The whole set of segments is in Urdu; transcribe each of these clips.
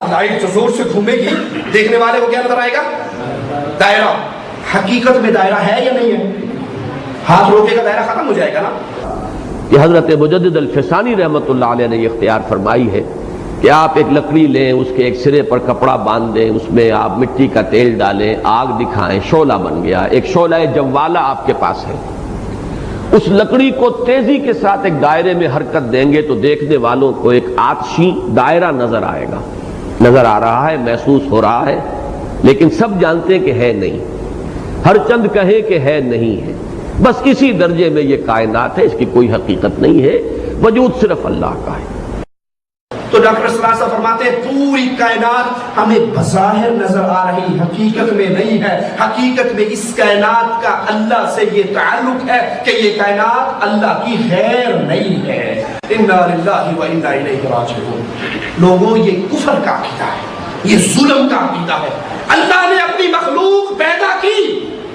لائٹ جو زور سے گھومے گی دیکھنے والے کو کیا نظر آئے گا؟ دائرہ. حقیقت میں دائرہ ہے یا نہیں ہے؟ ہاتھ روکے گا دائرہ ختم ہو جائے گا نا. یہ حضرت مجدد الفسانی رحمۃ اللہ علیہ نے یہ اختیار فرمائی ہے کہ آپ ایک لکڑی لیں، اس کے ایک سرے پر کپڑا باندھ دیں، اس میں آپ مٹی کا تیل ڈالیں، آگ دکھائیں، شعلہ بن گیا. ایک شعلہ جوالہ آپ کے پاس ہے. اس لکڑی کو تیزی کے ساتھ ایک دائرے میں حرکت دیں گے تو دیکھنے والوں کو ایک آتشی دائرہ نظر آئے گا. نظر آ رہا ہے، محسوس ہو رہا ہے، لیکن سب جانتے ہیں کہ ہے نہیں. ہر چند کہے کہ ہے نہیں ہے. بس اسی درجے میں یہ کائنات ہے، اس کی کوئی حقیقت نہیں ہے، وجود صرف اللہ کا ہے. تو ڈاکٹر صلی اللہ علیہ وسلم فرماتے ہیں پوری کائنات ہمیں بظاہر نظر آ رہی، حقیقت میں نہیں ہے. حقیقت میں اس کائنات کا اللہ سے یہ تعلق ہے کہ یہ کائنات اللہ کی غیر نہیں ہے. انا للہ و انا الیہ راجعون. لوگوں یہ کفر کا عقیدہ ہے، یہ ظلم کا عقیدہ ہے. اللہ نے اپنی مخلوق پیدا کی،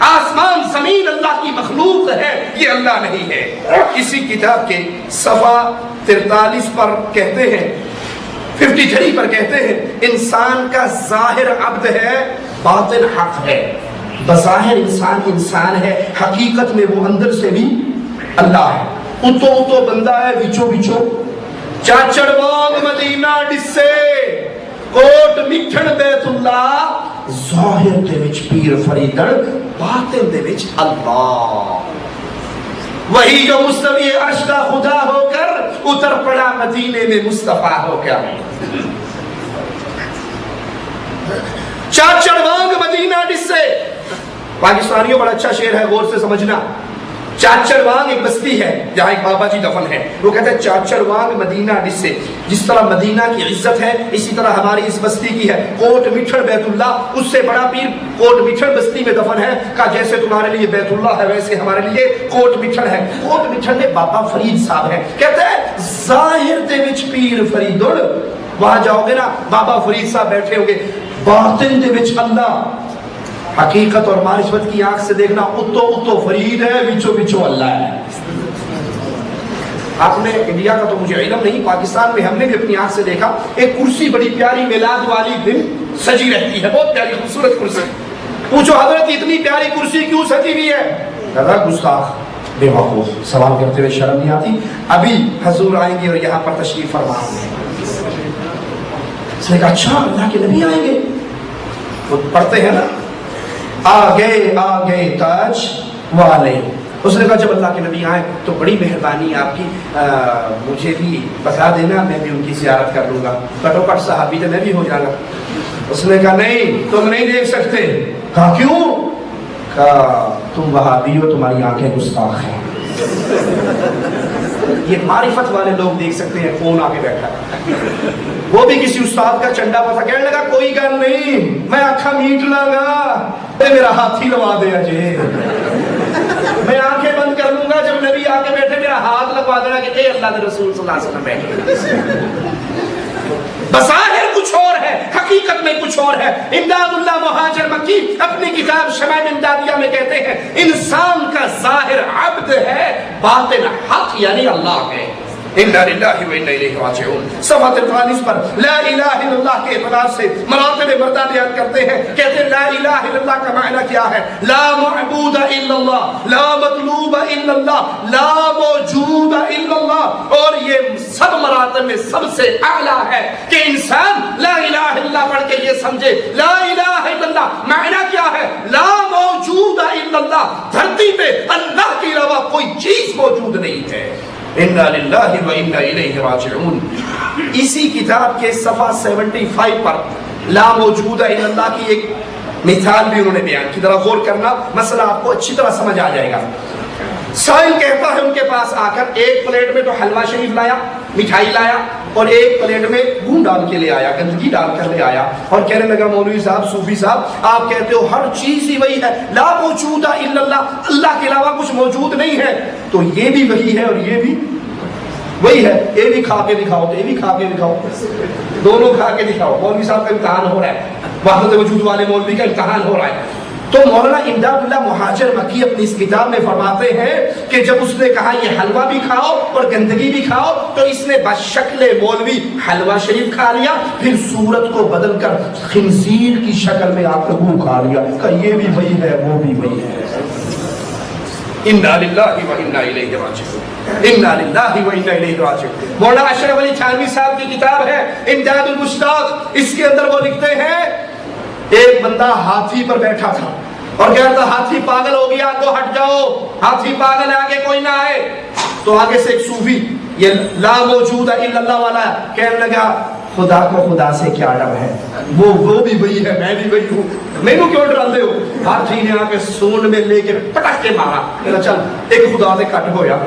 آسمان زمین اللہ کی مخلوق ہے، یہ اللہ نہیں ہے. اسی کتاب کے صفحہ 43 پر کہتے ہیں، 53 پر کہتے ہیں، انسان کا ظاہر عبد ہے، باطن حق ہے. بظاہر انسان ہے، حقیقت میں وہ اندر سے بھی اللہ ہے. اتو بندہ ہے وچو وچو. چاچڑ وانگ مدینہ ڈسے کوٹ مٹھن بیت اللہ، ظاہر دے وچ پیر فریدڑ، باطن دے وچ اللہ. وہی جو مستوی عرش کا خدا ہو کر اتر پڑا مدینے میں مصطفیٰ ہو کر. چاچڑ وانگ مدینہ ڈسے. پاکستانیوں بڑا اچھا شعر ہے، غور سے سمجھنا. چاچڑ وانگ ایک بستی ہے جہاں ایک بابا جی دفن ہے. وہ کہتے ہیں چاچڑ وانگ مدینہ ڈسے. جس طرح مدینہ کی عزت ہے اسی طرح ہماری اس بستی کی ہے. کوٹ مٹھڑ بیت اللہ، اس سے بڑا پیر کوٹ مٹھڑ بستی میں دفن ہے. کہا جیسے تمہارے لیے بیت اللہ ہے ویسے ہمارے لیے کوٹ مٹھڑ ہے. کوٹ مٹھڑ میں بابا فرید صاحب ہے. کہتے ہیں ظاہر دے وچ پیر فریدڑ. وہاں جاؤ گے نا بابا فرید صاحب بیٹھے ہوں گے. باطن دے وچ اللہ. حقیقت اور معرفت کی آنکھ سے دیکھنا اتو فرید ہے، وچو وچو اللہ ہے. آپ نے انڈیا کا تو مجھے علم نہیں، پاکستان میں ہم نے بھی اپنی آنکھ سے دیکھا ایک کرسی بڑی پیاری میلاد والی دن سجی رہتی ہے، بہت پیاری خوبصورت کرسی. پوچھو حضرت اتنی پیاری کرسی کیوں سجی ہوئی ہے؟ دادا گستاخ بے وقوف سوال کرتے ہوئے شرم نہیں آتی؟ ابھی حضور آئیں گے اور یہاں پر تشریف فرما دیں گے. اس نے کہا اچھا اللہ کے نبی آئیں گے؟ وہ پڑھتے ہیں نا آگے تاج والے. اس نے کہا جب اللہ کے نبی آئے تو بڑی مہربانی آپ کی، مجھے بھی بتا دینا، میں بھی ان کی زیارت کر لوں گا. کٹو کٹ صحابی تو میں بھی ہو جاؤں گا. اس نے کہا نہیں تم نہیں دیکھ سکتے. کہا کیوں؟ کہا تم وہابی ہو، تمہاری آنکھیں گستاخ ہیں. یہ معرفت والے لوگ دیکھ سکتے ہیں. کون آگے بیٹھا وہ بھی کسی استاد کا چنڈا پسا. کہنے لگا کوئی گل نہیں، میں آنکھاں میٹ لاں گا، میرا ہاتھ ہی لوا دے اجے. میں آنکھیں بند کر لوں گا، جب نبی آگے بیٹھے میرا ہاتھ لگوا دینا کہ اے اللہ کے رسول صلی اللہ علیہ وسلم بیٹھے. بظاہر کچھ اور ہے، حقیقت میں کچھ اور ہے. امداد اللہ مہاجر مکی اپنی کتاب شمائل امدادیہ میں کہتے ہیں انسان کا ظاہر عبد ہے، باطن حق یعنی اللہ ہے. انا للہ و انا الیہ راجعون. صفحہ 43 پر لا الہ الا اللہ کے اعتبار سے مراتب مردہ بیان کرتے ہیں. کہتے ہیں لا الہ الا اللہ کا معنی کیا ہے؟ لا معبود الا اللہ، لا مطلوب الا اللہ، لا موجود الا اللہ. اور یہ سب مراتب میں سب سے اعلیٰ ہے کہ انسان لا الہ الا اللہ پڑھ کے یہ سمجھے لا الہ الا اللہ معنی کیا ہے؟ لا موجود الا اللہ. دھرتی پہ اللہ کے علاوہ کوئی چیز موجود نہیں ہے. انا للہ و انا الیہ راجعون. اسی کتاب کے صفحہ 75 پر لا موجود الا اللہ کی ایک مثال بھی انہوں نے بیان کی. ذرا غور کرنا، مسئلہ آپ کو اچھی طرح سمجھ آ جائے گا. سائل کہتا ہے ان کے پاس آ کر ایک پلیٹ میں تو حلوہ شریف لایا، مٹھائی لایا، اور ایک پلیٹ میں گھون ڈال کے لے آیا، گندگی ڈال کر لے آیا، اور کہنے لگا مولوی صاحب، صوفی صاحب، آپ کہتے ہو ہر چیز ہی وہی ہے، لا موجود الا اللہ، اللہ کے علاوہ کچھ موجود نہیں ہے. تو یہ بھی وہی ہے اور یہ بھی وہی ہے. یہ بھی کھا کے دکھاؤ تو یہ بھی کھا کے دکھاؤ، دونوں کھا کے دکھاؤ. مولوی صاحب کا امتحان ہو رہا ہے، وحدت وجود والے مولوی کا امتحان ہو رہا ہے. تو مولانا امداد اللہ مہاجر مکی اپنی اس کتاب میں فرماتے ہیں کہ جب اس نے کہا یہ حلوہ بھی کھاؤ اور گندگی بھی کھاؤ تو اس نے بشکل مولوی حلوہ شریف کھا لیا، پھر صورت کو بدل کر خنزیر کی شکل میں آپ لوگوں کھا لیا کہ یہ بھی وہی ہے وہ بھی وہی ہے۔ انا للہ و انا الیہ راجعون، انا للہ و انا الیہ راجعون۔ مولانا اشرف علی تھانوی صاحب کی کتاب ہے امداد المشتاق، اس کے اندر وہ لکھتے ہیں ایک بندہ ہاتھی پر بیٹھا تھا اور کہتا ہاتھی پاگل ہو گیا تو ہٹ جاؤ، ہاتھی پاگل ہے آگے کوئی نہ آئے۔ تو آگے سے ایک صوفی یہ لا موجود الا اللہ والا کہنے لگا خدا کو خدا سے کیا ڈر ہے، وہ بھی وہی ہے میں بھی وہی ہوں، مینوں کیوں ڈراندے ہو؟ ہاتھی نے آ کے سونڈ میں لے کے پٹک کے مارا، کہا چل ایک خدا سے کٹ ہویا۔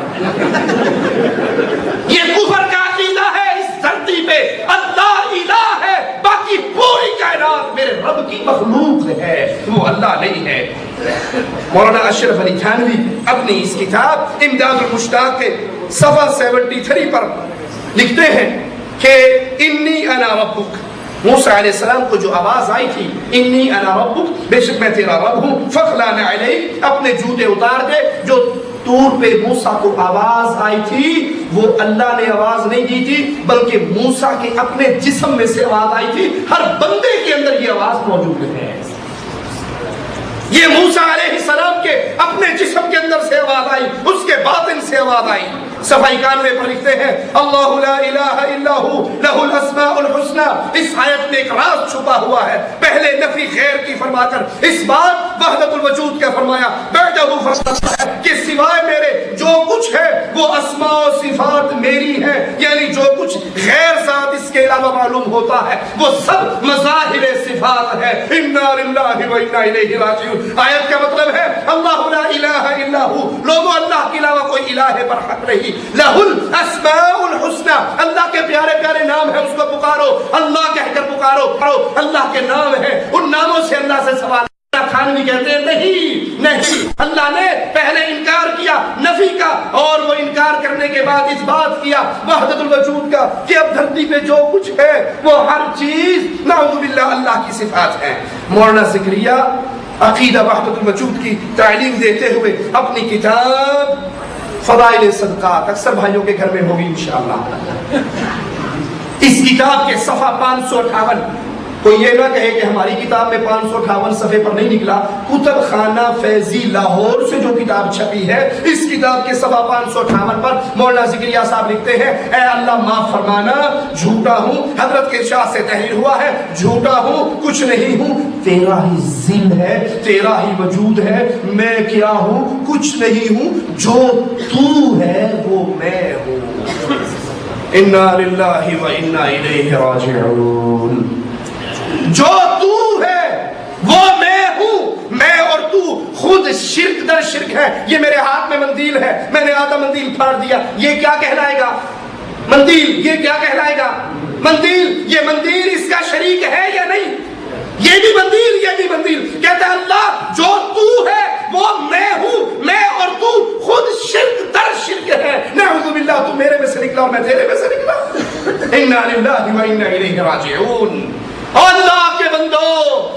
یہ کفر کا عقیدہ ہے اس دھرتی پہ، اللہ الہ ہے، باقی پوری کائنات میرے رب کی مخلوق ہے، وہ اللہ نہیں ہے۔ مولانا اشرف علی تھانوی اپنی اس کتاب امداد المشتاق کے صفحہ 73 پر لکھتے ہیں کہ انی انا ربک، موسیٰ علیہ السلام کو جو آواز آئی تھی انی انا ربک، بے شک میں تیرا رب ہوں، فخلا علیک، اپنے جوتے اتار دے۔ جو طور پہ موسیٰ کو آواز آئی تھی وہ اللہ نے آواز نہیں دی تھی بلکہ موسیٰ کے اپنے جسم میں سے آواز آئی تھی۔ ہر بندے کے اندر یہ آواز موجود ہے، یہ موسیٰ علیہ السلام کے اپنے جسم کے اندر سے آواز آئی، اس کے باطن سے آواز آئی۔ صفحہ 91 پر لکھتے ہیں اللہ لا الہ الا ہو لہ الاسماء الحسنی، اس آیت میں ایک راز چھپا ہوا ہے، پہلے نفی غیر کی فرما کر اس بات وحدت الوجود کا فرمایا، بعدہ فرماتا ہے کہ سوائے میرے جو کچھ ہے وہ اسماء و صفات میری ہیں، یعنی جو کچھ غیر ذات اس کے علاوہ معلوم ہوتا ہے وہ سب مظاہر صفات ہے۔ انا للہ و انا الیہ راجعون۔ آیت کا مطلب ہے اللہ لا الہ الا ہو، لوگوں اللہ کے علاوہ کوئی الہ پر حق نہیں، لہ الاسماء الحسنی، اللہ کے پیارے پیارے نام ہیں اس کو پکارو، اللہ کہہ کر پکارو، اللہ کے نام ہیں ان ناموں سے اللہ سے سوال۔ تھانوی کہتے ہیں نہیں، اللہ نے پہلے انکار کیا نفی کا اور وہ انکار کرنے کے بعد اس بات کیا وحدت الوجود کا کہ اب دھرتی پہ جو کچھ ہے وہ ہر چیز نعوذ باللہ اللہ کی صفات ہے۔ مولانا زکریا عقیدہ وحدت الوجود کی تعلیم دیتے ہوئے اپنی کتاب فضائل صدقات اکثر بھائیوں کے گھر میں ہوگی انشاءاللہ، اس کتاب کے صفحہ 558، کوئی یہ نہ کہے کہ ہماری کتاب میں 558 صفحے پر نہیں نکلا، کتب خانہ فیضی لاہور سے جو کتاب چھپی ہے اس کتاب کے صفحہ 558 پر مولانا زکریا صاحب لکھتے ہیں اے اللہ معاف فرمانا، جھوٹا ہوں، حضرت کے ارشاد سے تحریر ہوا ہے، جھوٹا ہوں، کچھ نہیں ہوں، تیرا ہی ذل ہے، تیرا ہی وجود ہے، میں کیا ہوں، کچھ نہیں ہوں، جو تو ہے وہ میں ہوں۔ انا للہ و انا الیہ راجعون۔ جو تو ہے وہ میں ہوں، میں اور تو خود شرک در شرک ہے۔ یہ میرے ہاتھ میں مندیل ہے، میں نے آدھا مندیل پھاڑ دیا، یہ کیا کہلائے گا؟ مندیل یہ کیا کہلائے گا؟ مندیل، یہ مندیل اس کا شریک ہے یا نہیں؟ یہ بھی مندیل، یہ بھی مندیل۔ کہتا ہے اللہ جو تو ہے وہ میں ہوں، میں اور تو خود شرک در شرک ہے، نعوذ باللہ، تو میرے میں سے نکلا اور میں تیرے میں سے نکلا۔ انا للہ و انا الیہ راجعون۔ اللہ کے بندو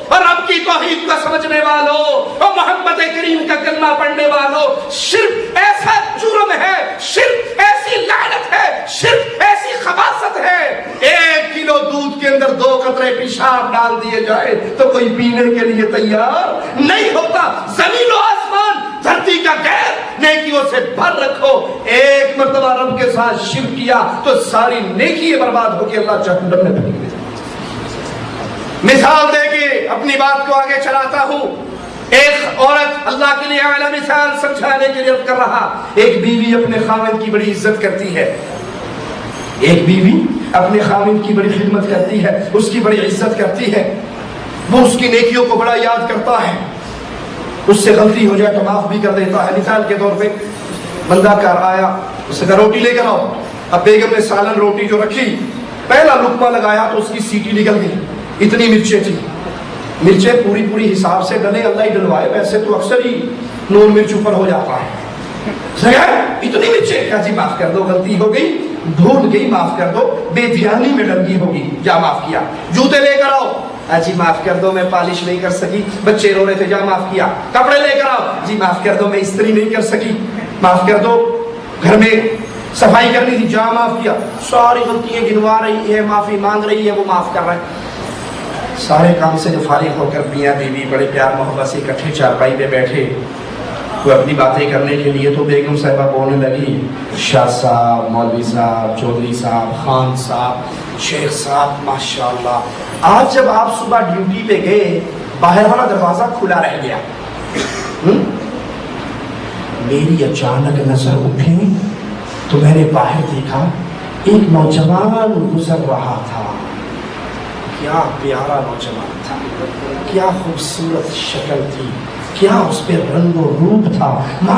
اور رب کی توحید کا سمجھنے والوں اور محمد کریم کا کلمہ پڑھنے والوں، شرک ایسا جرم ہے، شرک ایسی لعنت ہے، شرک ایسی خباثت ہے، 1 کلو دودھ کے اندر 2 قطرے پیشاب ڈال دیے جائے تو کوئی پینے کے لیے تیار نہیں ہوتا۔ زمین و آسمان دھرتی کا غیر نیکیوں سے بھر رکھو، ایک مرتبہ رب کے ساتھ شرک کیا تو ساری نیکی برباد ہو کے اللہ جہنم میں پھینک دے۔ مثال دے کے اپنی بات کو آگے چلاتا ہوں۔ ایک عورت اللہ کے لیے اعلیٰ مثال سمجھانے کے لیے عرض کر رہا، ایک بیوی اپنے خاوند کی بڑی عزت کرتی ہے، ایک بیوی اپنے خاوند کی بڑی خدمت کرتی ہے، اس کی بڑی عزت کرتی ہے، وہ اس کی نیکیوں کو بڑا یاد کرتا ہے، اس سے غلطی ہو جائے تو معاف بھی کر دیتا ہے۔ مثال کے طور پہ بندہ گھر آیا، اس نے کہا روٹی لے کر آؤ، اب بیگم نے سالن روٹی جو رکھی، پہلا لقمہ لگایا تو اس کی سیٹی نکل گئی، اتنی مرچیں تھی، مرچیں پوری حساب سے ڈلے، اللہ ہی ڈلوائے، ویسے تو اکثر ہی نون مرچ اوپر ہو جاتا ہے، اتنی مرچیں، کیا جی معاف کر دو، غلطی ہو گئی، بھول گئی، معاف کر دو، بے دھیانی میں ڈل گئی ہوگی، کیا معاف کیا، جوتے لے کر آؤ، جی معاف کر دو میں پالش نہیں کر سکی, بچے رو رہے تھے جا معاف کیا, کپڑے لے کر آؤ, جی معاف کر دو میں استری نہیں کر سکی, معاف کر دو گھر میں صفائی کرنی تھی, جا معاف کیا, ساری غلطیاں گنوا رہی ہے, معافی مانگ رہی ہے, وہ معاف کر رہا ہے. سارے کام سے جو فارغ ہو کر میاں بیوی بڑے پیار محبت سے اکٹھے چارپائی پہ بیٹھے, وہ اپنی باتیں کرنے کے لیے, تو بیگم صاحبہ بولنے لگی, شاہ صاحب, مولوی صاحب, چودھری صاحب, خان صاحب, شیخ صاحب, ماشاءاللہ آج جب آپ صبح ڈیوٹی پہ گئے باہر والا دروازہ کھلا رہ گیا, میری اچانک نظر اٹھی تو میں نے باہر دیکھا ایک نوجوان گزر رہا تھا. کیا پیارا نوجوان تھا, کیا خوبصورت شکل تھی, کیا اس پہ رنگ و روپ تھا.